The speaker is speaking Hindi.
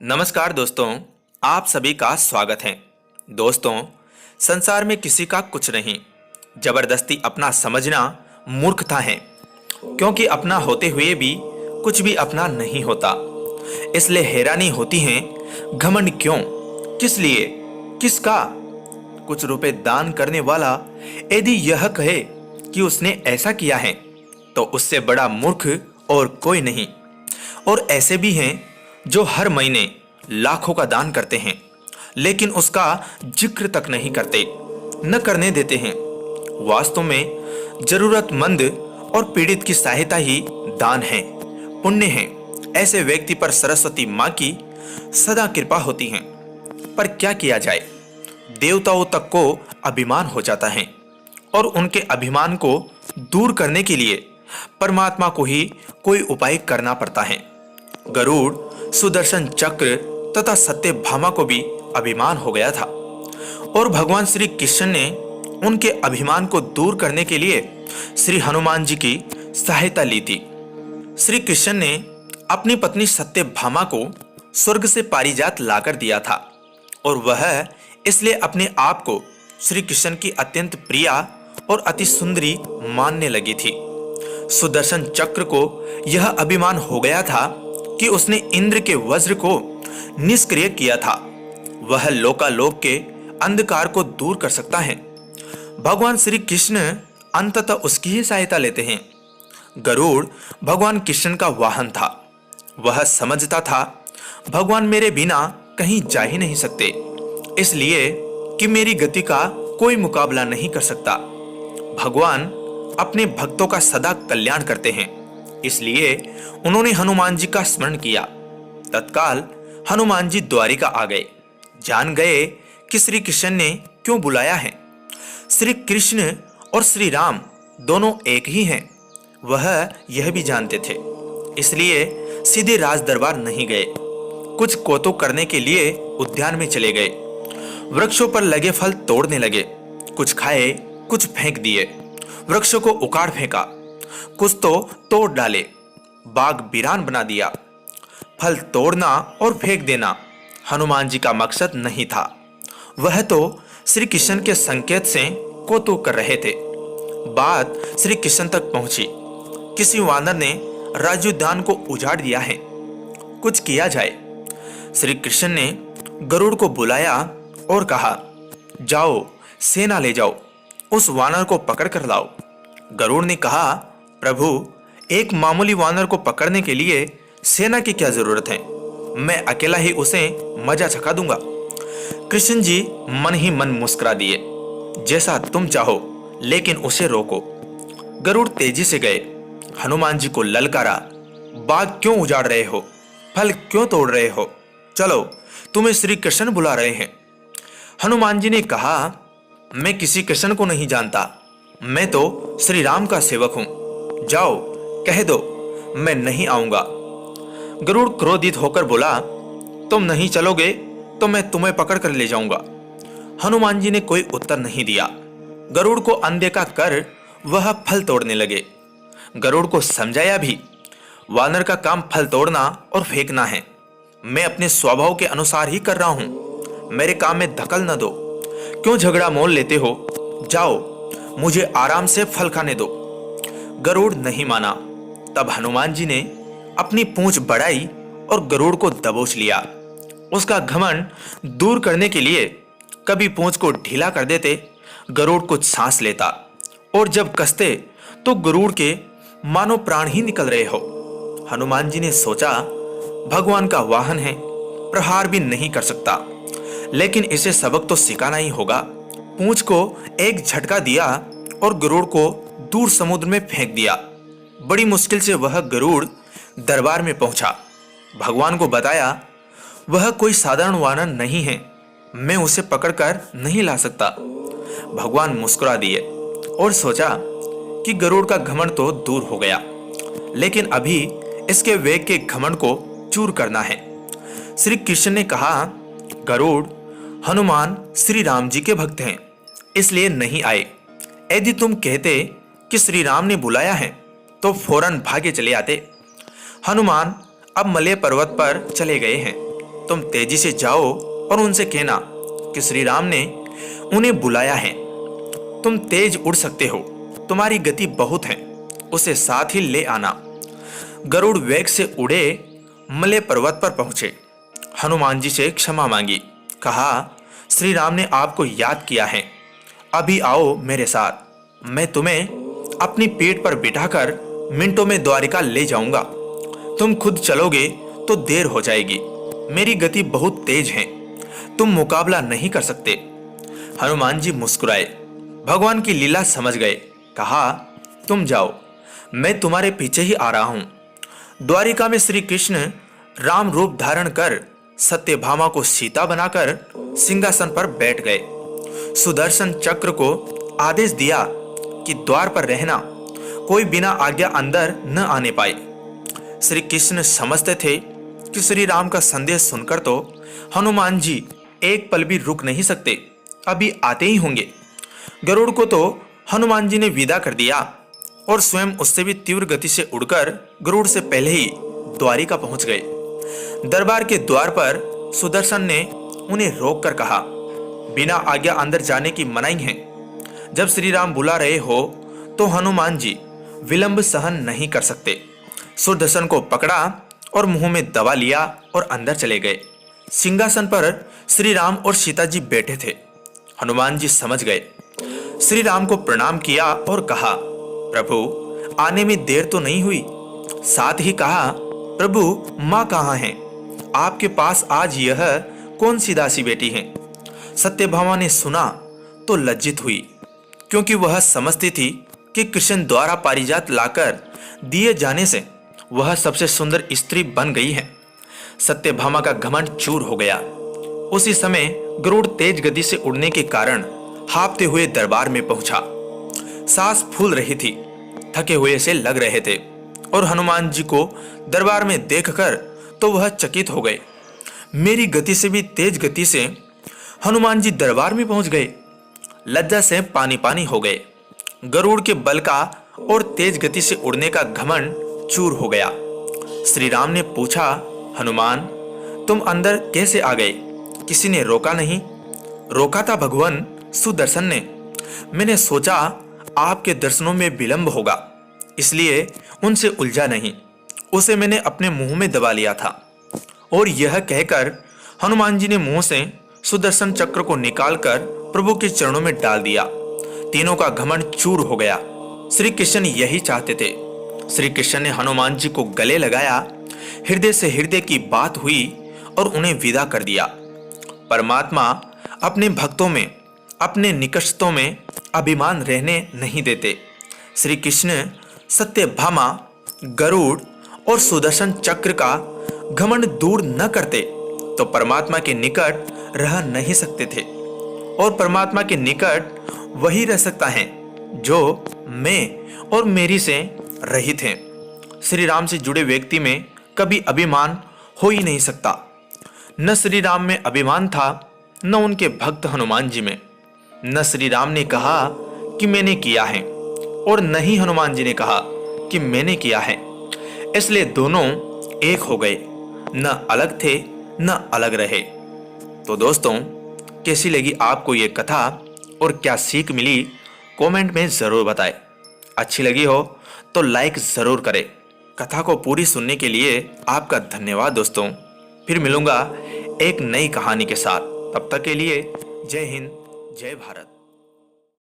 नमस्कार दोस्तों, आप सभी का स्वागत है। दोस्तों, संसार में किसी का कुछ नहीं। जबरदस्ती अपना समझना मूर्खता है, क्योंकि अपना होते हुए भी कुछ भी अपना नहीं होता। इसलिए हैरानी होती है, घमंड क्यों, किस लिए, किसका। कुछ रुपए दान करने वाला यदि यह कहे कि उसने ऐसा किया है, तो उससे बड़ा मूर्ख और कोई नहीं। और ऐसे भी हैं जो हर महीने लाखों का दान करते हैं, लेकिन उसका जिक्र तक नहीं करते, न करने देते हैं। वास्तव में जरूरतमंद और पीड़ित की सहायता ही दान है, पुण्य है। ऐसे व्यक्ति पर सरस्वती माँ की सदा कृपा होती है। पर क्या किया जाए, देवताओं तक को अभिमान हो जाता है, और उनके अभिमान को दूर करने के लिए परमात्मा को ही कोई उपाय करना पड़ता है। गरुड़, सुदर्शन चक्र तथा सत्यभामा को भी अभिमान हो गया था, और भगवान श्री कृष्ण ने उनके अभिमान को दूर करने के लिए श्री हनुमान जी की सहायता ली थी। श्री कृष्ण ने अपनी पत्नी सत्यभामा को स्वर्ग से पारिजात लाकर दिया था, और वह इसलिए अपने आप को श्री कृष्ण की अत्यंत प्रिया और अति सुंदरी मानने लगी थी। सुदर्शन चक्र को यह अभिमान हो गया था कि उसने इंद्र के वज्र को निष्क्रिय किया था। वह लोकालोक के अंधकार को दूर कर सकता है। भगवान श्री कृष्ण अंततः उसकी ही सहायता लेते हैं। गरुड़ भगवान कृष्ण का वाहन था। वह समझता था भगवान मेरे बिना कहीं जा ही नहीं सकते, इसलिए कि मेरी गति का कोई मुकाबला नहीं कर सकता। भगवान अपने भक्तों का सदा कल्याण करते हैं, इसलिए उन्होंने हनुमान जी का स्मरण किया। तत्काल हनुमान जी द्वारिका आ गए। जान गए कि श्री कृष्ण ने क्यों बुलाया है। श्री कृष्ण और श्री राम दोनों एक ही हैं, वह यह भी जानते थे। इसलिए सीधे राज दरबार नहीं गए, कुछ कौतुक करने के लिए उद्यान में चले गए। वृक्षों पर लगे फल तोड़ने लगे, कुछ खाए, कुछ फेंक दिए। वृक्षों को उखाड़ फेंका, कुछ तो तोड़ डाले, बाग बिरान बना दिया। फल तोड़ना और फेंक देना हनुमान जी का मकसद नहीं था। वह तो श्री कृष्ण के संकेत से कौतुक कर रहे थे। बात श्री कृष्ण तक पहुंची। किसी वानर ने राजोद्यान को उजाड़ दिया है, कुछ किया जाए। श्री कृष्ण ने गरुड़ को बुलाया और कहा, जाओ सेना ले जाओ, उस वानर को पकड़ कर लाओ। गरुड़ ने कहा, प्रभु, एक मामूली वानर को पकड़ने के लिए सेना की क्या जरूरत है, मैं अकेला ही उसे मजा चखा दूंगा। कृष्ण जी मन ही मन मुस्कुरा दिए, जैसा तुम चाहो, लेकिन उसे रोको। गरुड़ तेजी से गए, हनुमान जी को ललकारा, बाग क्यों उजाड़ रहे हो, फल क्यों तोड़ रहे हो, चलो तुम्हें श्री कृष्ण बुला रहे हैं। हनुमान जी ने कहा, मैं किसी कृष्ण को नहीं जानता, मैं तो श्री राम का सेवक हूं। जाओ कह दो मैं नहीं आऊंगा। गरुड़ क्रोधित होकर बोला, तुम नहीं चलोगे तो मैं तुम्हें पकड़ कर ले जाऊंगा। हनुमान जी ने कोई उत्तर नहीं दिया। गरुड़ को अनदेखा कर वह फल तोड़ने लगे। गरुड़ को समझाया भी, वानर का काम फल तोड़ना और फेंकना है, मैं अपने स्वभाव के अनुसार ही कर रहा हूं, मेरे काम में दखल न दो। क्यों झगड़ा मोल लेते हो, जाओ मुझे आराम से फल खाने दो। गरुड़ नहीं माना। तब हनुमान जी ने अपनी पूंछ बढ़ाई और गरुड़ को दबोच लिया। उसका घमंड दूर करने के लिए कभी पूंछ को ढीला कर देते, गरुड़ कुछ सांस लेता, और जब कसते तो गरुड़ के मानो प्राण ही निकल रहे हो। हनुमान जी ने सोचा, भगवान का वाहन है, प्रहार भी नहीं कर सकता, लेकिन इसे सबक तो सिखाना ही होगा। पूंछ को एक झटका दिया और गरुड़ को दूर समुद्र में फेंक दिया। बड़ी मुश्किल से वह गरुड़ दरबार में पहुंचा। भगवान को बताया, वह कोई साधारण वानर नहीं है, मैं उसे पकड़कर नहीं ला सकता। भगवान मुस्कुरा दिए और सोचा कि गरुड़ का घमंड तो दूर हो गया, लेकिन अभी इसके वेग के घमंड को चूर करना है। श्री कृष्ण ने कहा, गरुड़, हनुमान श्री राम जी के भक्त हैं, इसलिए नहीं आए। यदि तुम कहते कि श्री राम ने बुलाया है तो फौरन भागे चले आते। हनुमान अब मलय पर्वत पर चले गए हैं। तुम तेजी से जाओ और उनसे कहना कि श्री राम ने उन्हें बुलाया है। तुम तेज उड़ सकते हो, तुम्हारी गति बहुत है, उसे साथ ही ले आना। गरुड़ वेग से उड़े मलय पर्वत पर पहुंचे। हनुमान जी से क्षमा मांगी। कहा, श्री राम ने आपको याद किया है, अभी आओ मेरे साथ, मैं तुम्हें अपनी पीठ पर बिठाकर मिनटों में द्वारिका ले जाऊंगा। तुम खुद चलोगे तो देर हो जाएगी, मेरी गति बहुत तेज है, तुम मुकाबला नहीं कर सकते। हनुमान जी मुस्कुराए, भगवान की लीला समझ गए। कहा, तुम जाओ, मैं तुम्हारे पीछे ही आ रहा हूं। द्वारिका में श्री कृष्ण राम रूप धारण कर सत्यभामा को सीता बनाकर सिंहासन पर बैठ गए। सुदर्शन चक्र को आदेश दिया कि द्वार पर रहना, कोई बिना आज्ञा अंदर न आने पाए। श्री कृष्ण समझते थे कि श्री राम का संदेश सुनकर तो हनुमान जी एक पल भी रुक नहीं सकते, अभी आते ही होंगे। गरुड़ को तो हनुमान जी ने विदा कर दिया और स्वयं उससे भी तीव्र गति से उड़कर गरुड़ से पहले ही द्वारिका पहुंच गए। दरबार के द्वार पर सुदर्शन ने उन्हें रोककर कहा, बिना आज्ञा अंदर जाने की मनाही है। जब श्री राम बुला रहे हो तो हनुमान जी विलंब सहन नहीं कर सकते। सुदर्शन को पकड़ा और मुंह में दबा लिया और अंदर चले गए। सिंहासन पर श्री राम और सीता जी बैठे थे। हनुमान जी समझ गए। श्री राम को प्रणाम किया और कहा, प्रभु आने में देर तो नहीं हुई। साथ ही कहा, प्रभु माँ कहाँ हैं? आपके पास आज यह कौन सी दासी बेटी है? सत्यभामा ने सुना तो लज्जित हुई, क्योंकि वह समझती थी कि कृष्ण द्वारा पारिजात लाकर दिए जाने से वह सबसे सुंदर स्त्री बन गई है। सत्यभामा का घमंड चूर हो गया। उसी समय गरुड़ तेज गति से उड़ने के कारण हाँफते हुए दरबार में पहुंचा। सांस फूल रही थी, थके हुए से लग रहे थे, और हनुमान जी को दरबार में देखकर तो वह चकित हो गए। मेरी गति से भी तेज गति से हनुमान जी दरबार में पहुंच गए। लज्जा से पानी पानी हो गए। गरुड़ के बल का और तेज गति से उड़ने का घमंड चूर हो गया। श्री राम ने पूछा, हनुमान तुम अंदर कैसे आ गए? किसी ने रोका नहीं? रोका था भगवान सुदर्शन ने। मैंने सोचा आपके दर्शनों में विलंब होगा, इसलिए उनसे उलझा नहीं। उसे मैंने अपने मुंह में दबा लिया था। और यह कहकर हनुमान जी ने मुंह से सुदर्शन चक्र को निकालकर प्रभु के चरणों में डाल दिया। तीनों का घमंड चूर हो गया। श्री कृष्ण यही चाहते थे। श्री कृष्ण ने हनुमान जी को गले लगाया, हृदय से हृदय की बात हुई और उन्हें विदा कर दिया। परमात्मा अपने भक्तों में, अपने निकटस्थों में अभिमान रहने नहीं देते। श्री कृष्ण सत्यभामा, गरुड़ और सुदर्शन चक्र का घमंड दूर न करते तो परमात्मा के निकट रह नहीं सकते थे। और परमात्मा के निकट वही रह सकता है जो मैं और मेरी से रहित हैं। श्री राम से जुड़े व्यक्ति में कभी अभिमान हो ही नहीं सकता। न श्री राम में अभिमान था, न उनके भक्त हनुमान जी में। न श्री राम ने कहा कि मैंने किया है, और न ही हनुमान जी ने कहा कि मैंने किया है। इसलिए दोनों एक हो गए, न अलग थे न अलग रहे। तो दोस्तों, कैसी लगी आपको ये कथा और क्या सीख मिली, कमेंट में ज़रूर बताएं। अच्छी लगी हो तो लाइक ज़रूर करें। कथा को पूरी सुनने के लिए आपका धन्यवाद दोस्तों। फिर मिलूंगा एक नई कहानी के साथ। तब तक के लिए जय हिंद, जय भारत।